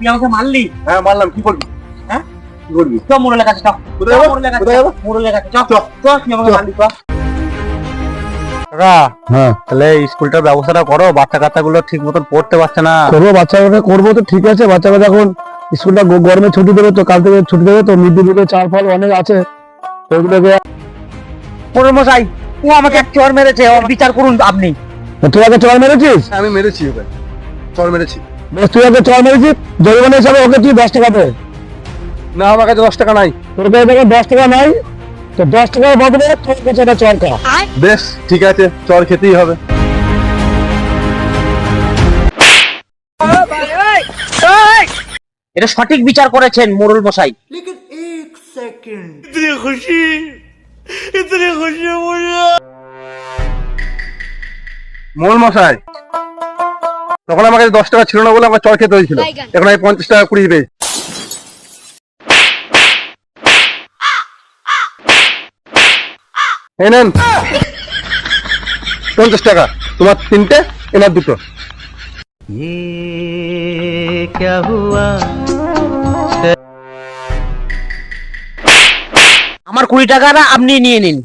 তুই আমাকে মারলি? হ্যাঁ মারলাম, কি করবি? হ্যাঁ কি করবি? চ মোড়লের কাছে, চ কোথায় যাবো? কোথায় যাবো? মোড়লের কাছে চ, চ। চ তুই আমাকে চ। মারলি, চ। কাকা, হ্যাঁ তাহলে স্কুলটার ব্যবস্থাটা করো, বাচ্চা কাচ্চাগুলো ঠিক মতন পড়তে পারছে না। করবো, বাচ্চাকে করবো তো ঠিক আছে। বাচ্চাকে এখন স্কুলটা গরমে ছুটি দেবে তো, কাল থেকে ছুটি দেবে তো, মিড ডে মিলের চাল ফাল অনেক আছে তো ওগুলোকে। মোড়ল মশাই, ও আমাকে এক চড় মেরেছে, ওর বিচার করুন আপনি। তুই আগে চড় মেরেছিস? আমি মেরেছি, ওকে চর মেরেছি। বেশ, তুই আগে চড় মেরেছিস, জরিমানা হিসাবে ওকে তুই 10 টাকা দে। না, আমার কাছে 10 টাকা নাই। তোর কাছে দেখে 10 টাকা নাই তো 10 টাকার বদলে তোর কাছে একটা চড় খা। বেশ ঠিক আছে, চর খেতেই হবে। এটা সঠিক বিচার করেছেন মোড়ল মশাই। মোল মশাই, তখন আমার কাছে 10 টাকা ছিল না বলে আমার চর খেতে হয়েছিল। এখন আমি 50 টাকা কুড়িয়ে পেয়েছি। এই নেন 50 টাকা, তোমার 3টে, এনার 2টো। আমার 20 টাকাটা আপনি নিয়ে নিন।